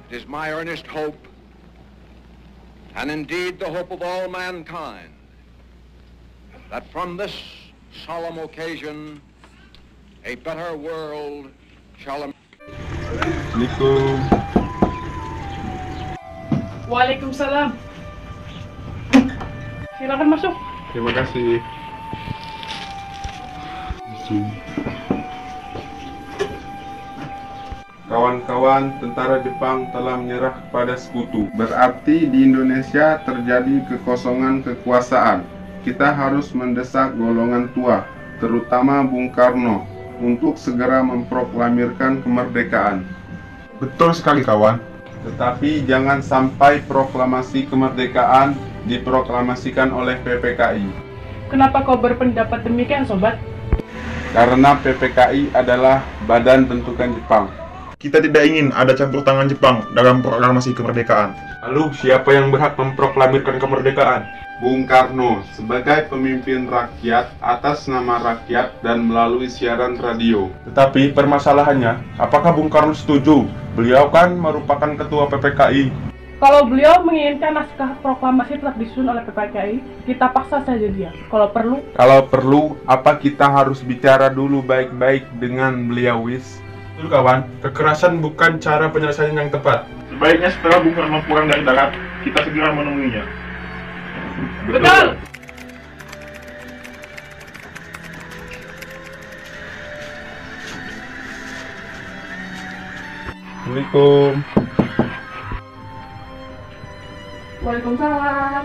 It is my earnest hope, and indeed the hope of all mankind, that from this solemn occasion, a better world shall emerge. Assalamualaikum. Waalaikumsalam. Silakan masuk. Terima kasih. Kawan-kawan, tentara Jepang telah menyerah kepada sekutu. Berarti di Indonesia terjadi kekosongan kekuasaan. Kita harus mendesak golongan tua, terutama Bung Karno, untuk segera memproklamirkan kemerdekaan. Betul sekali, kawan. Tetapi jangan sampai proklamasi kemerdekaan diproklamasikan oleh PPKI. Kenapa kau berpendapat demikian, sobat? Karena PPKI adalah badan bentukan Jepang. Kita tidak ingin ada campur tangan Jepang dalam proklamasi kemerdekaan. Lalu siapa yang berhak memproklamirkan kemerdekaan? Bung Karno sebagai pemimpin rakyat atas nama rakyat dan melalui siaran radio. Tetapi permasalahannya, apakah Bung Karno setuju? Beliau kan merupakan ketua PPKI. Kalau beliau menginginkan naskah proklamasi tetap disusun oleh PPKI, kita paksa saja dia. Kalau perlu, apa kita harus bicara dulu baik-baik dengan beliau, Wis? Betul, kawan, kekerasan bukan cara penyelesaian yang tepat. Sebaiknya setelah Bung Karno pulang dari darat, kita segera menemuinya. Betul! Assalamualaikum. Waalaikumsalam.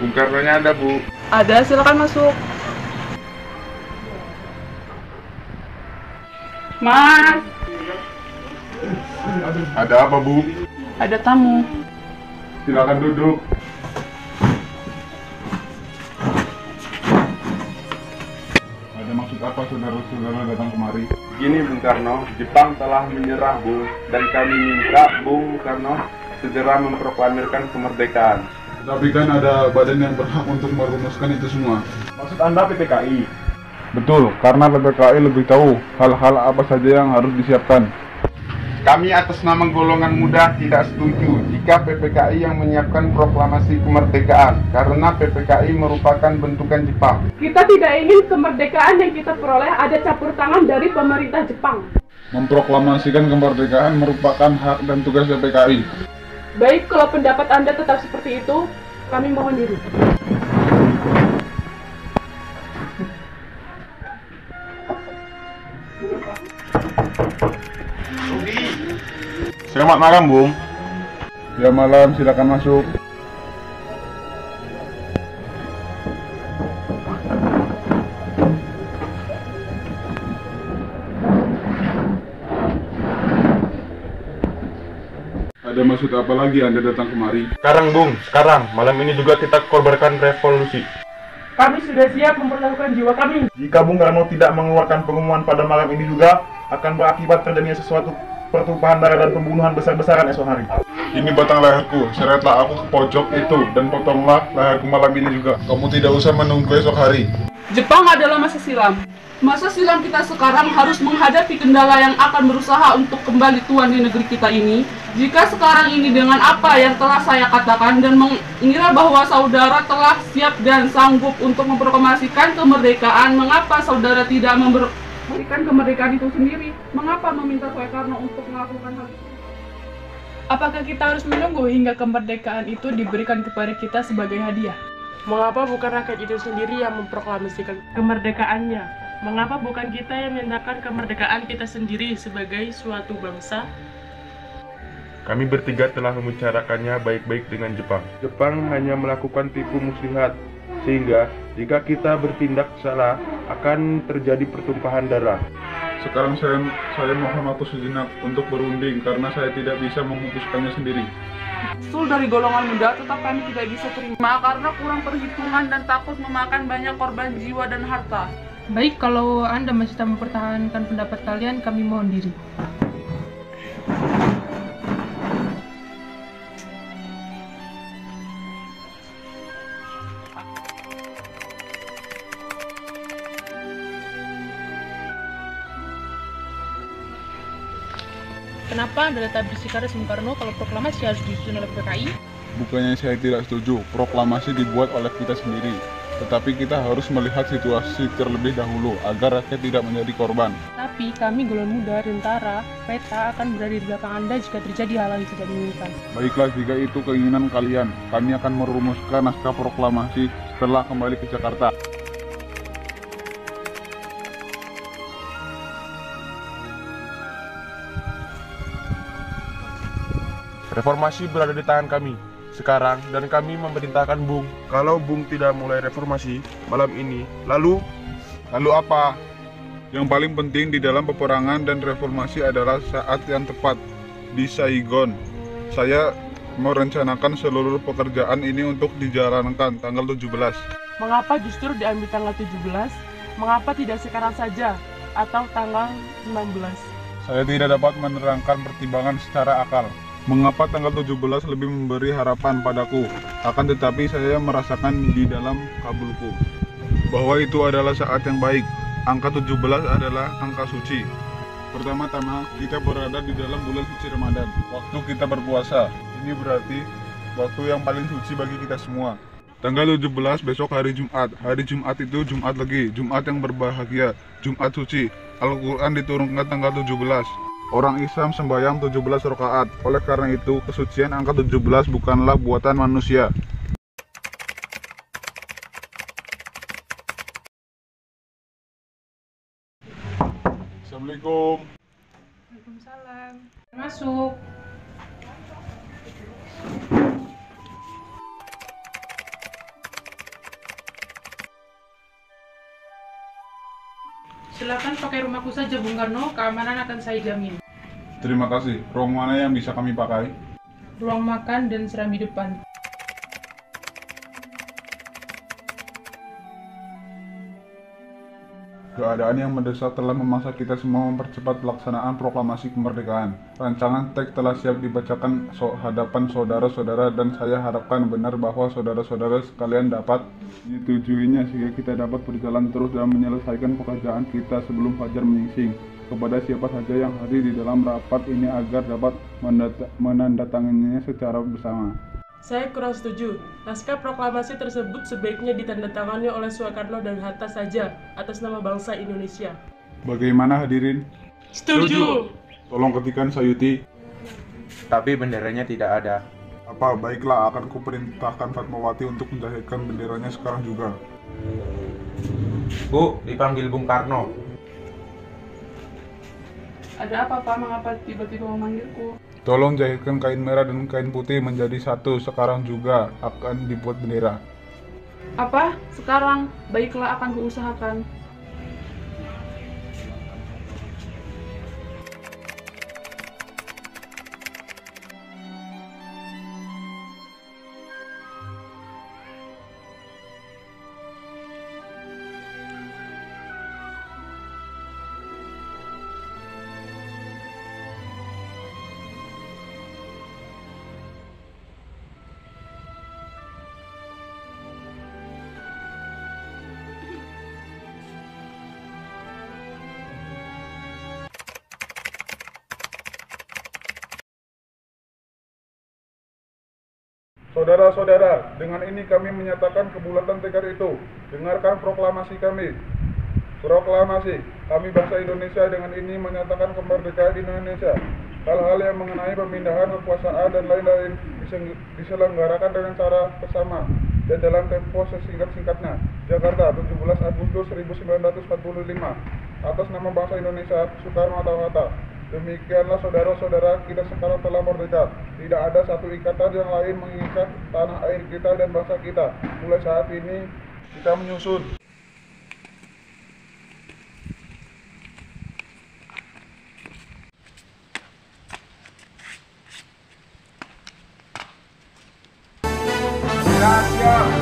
Bung Karno-nya ada, Bu. Ada, silakan masuk. Mas, Ada apa, Bu? ada tamu. Silakan duduk. Ada maksud apa saudara-saudara datang kemari? Begini, Bung Karno, Jepang telah menyerah, Bu, dan kami minta Bung Karno segera memproklamirkan kemerdekaan. Tapi kan ada badan yang berhak untuk merumuskan itu semua. Maksud Anda PPKI? Betul, karena PPKI lebih tahu hal-hal apa saja yang harus disiapkan. Kami atas nama golongan muda tidak setuju jika PPKI yang menyiapkan proklamasi kemerdekaan, karena PPKI merupakan bentukan Jepang. Kita tidak ingin kemerdekaan yang kita peroleh ada campur tangan dari pemerintah Jepang. Memproklamasikan kemerdekaan merupakan hak dan tugas PPKI. Baik, kalau pendapat Anda tetap seperti itu, kami mohon diri. Selamat malam, Bung. Ya malam, silakan masuk. Ada maksud apa lagi Anda datang kemari? Sekarang, Bung. Sekarang. Malam ini juga kita korbankan revolusi. Kami sudah siap mempertaruhkan jiwa kami. Jika Bung Karno tidak mengeluarkan pengumuman pada malam ini juga, akan berakibat terjadinya sesuatu pertumpahan darah dan pembunuhan besar-besaran esok hari. Ini batang leherku, seretlah aku ke pojok itu dan potonglah leherku malam ini juga. Kamu tidak usah menunggu esok hari. Jepang adalah masa silam. Masa silam kita sekarang harus menghadapi kendala yang akan berusaha untuk kembali tuan di negeri kita ini. Jika sekarang ini dengan apa yang telah saya katakan dan mengira bahwa saudara telah siap dan sanggup untuk memproklamasikan kemerdekaan, mengapa saudara tidak memberikan kemerdekaan itu sendiri? Mengapa meminta Soekarno untuk melakukan hal itu? Apakah kita harus menunggu hingga kemerdekaan itu diberikan kepada kita sebagai hadiah? Mengapa bukan rakyat itu sendiri yang memproklamasikan kemerdekaannya? Mengapa bukan kita yang menyatakan kemerdekaan kita sendiri sebagai suatu bangsa? Kami bertiga telah membicarakannya baik-baik dengan Jepang. Jepang hanya melakukan tipu muslihat, sehingga jika kita bertindak salah akan terjadi pertumpahan darah. Sekarang saya mohon waktu sejenak untuk berunding karena saya tidak bisa memutuskannya sendiri. Usul dari golongan muda tetap kami tidak bisa terima karena kurang perhitungan dan takut memakan banyak korban jiwa dan harta. Baik, kalau Anda masih tak mempertahankan pendapat kalian, kami mohon diri. Kenapa Anda tetap bersikap Bung Karno kalau proklamasi harus disusun oleh PKI? Bukannya saya tidak setuju, proklamasi dibuat oleh kita sendiri. Tetapi kita harus melihat situasi terlebih dahulu agar rakyat tidak menjadi korban. Tapi kami golongan muda, tentara, peta akan berada di belakang Anda jika terjadi hal yang tidak diinginkan. Baiklah, jika itu keinginan kalian, kami akan merumuskan naskah proklamasi setelah kembali ke Jakarta. Reformasi berada di tangan kami sekarang dan kami memerintahkan Bung. Kalau Bung tidak mulai reformasi malam ini, lalu apa? Yang paling penting di dalam peperangan dan reformasi adalah saat yang tepat. Di Saigon, saya merencanakan seluruh pekerjaan ini untuk dijalankan tanggal 17. Mengapa justru diambil tanggal 17? Mengapa tidak sekarang saja atau tanggal 16? Saya tidak dapat menerangkan pertimbangan secara akal. Mengapa tanggal 17 lebih memberi harapan padaku? Akan tetapi saya merasakan di dalam kabulku bahwa itu adalah saat yang baik. Angka 17 adalah angka suci. Pertama-tama kita berada di dalam bulan suci Ramadan, waktu kita berpuasa. Ini berarti waktu yang paling suci bagi kita semua. Tanggal 17 besok hari Jumat. Hari Jumat itu Jumat lagi, Jumat yang berbahagia, Jumat suci. Al-Quran diturunkan tanggal 17. Orang Islam sembahyang 17 rakaat. Oleh karena itu, kesucian angka 17 bukanlah buatan manusia. Assalamualaikum. Waalaikumsalam. Masuk. Silakan pakai rumahku saja, Bung Karno. Keamanan akan saya jamin. Terima kasih. Ruang mana yang bisa kami pakai? Ruang makan dan serambi depan. Keadaan yang mendesak telah memaksa kita semua mempercepat pelaksanaan proklamasi kemerdekaan. Rancangan teks telah siap dibacakan hadapan saudara-saudara dan saya harapkan benar bahwa saudara-saudara sekalian dapat menyetujuinya sehingga kita dapat berjalan terus dan menyelesaikan pekerjaan kita sebelum fajar menyingsing. Kepada siapa saja yang hadir di dalam rapat ini agar dapat menandatanganinya secara bersama. Saya kurang setuju. Naskah proklamasi tersebut sebaiknya ditandatangani oleh Soekarno dan Hatta saja atas nama bangsa Indonesia. Bagaimana hadirin? Setuju. Tolong ketikkan Sayuti. Tapi benderanya tidak ada. Apa, baiklah, akan kuperintahkan Fatmawati untuk menjahitkan benderanya sekarang juga. Bu, dipanggil Bung Karno. Ada apa, Pak? Mengapa tiba-tiba memanggilku? Tolong jahitkan kain merah dan kain putih menjadi satu. Sekarang juga akan dibuat bendera. Apa? Sekarang? Baiklah, akan kuusahakan. Saudara-saudara, dengan ini kami menyatakan kebulatan tekad itu. Dengarkan proklamasi kami. Proklamasi, kami bangsa Indonesia dengan ini menyatakan kemerdekaan Indonesia. Hal-hal yang mengenai pemindahan kekuasaan dan lain-lain diselenggarakan dengan cara bersama dan dalam tempo sesingkat-singkatnya. Jakarta, 17 Agustus 1945. Atas nama bangsa Indonesia, Soekarno-Hatta. Demikianlah saudara-saudara, kita sekarang telah merdeka. Tidak ada satu ikatan yang lain mengikat tanah air kita dan bangsa kita. Mulai saat ini, kita menyusun Gracias.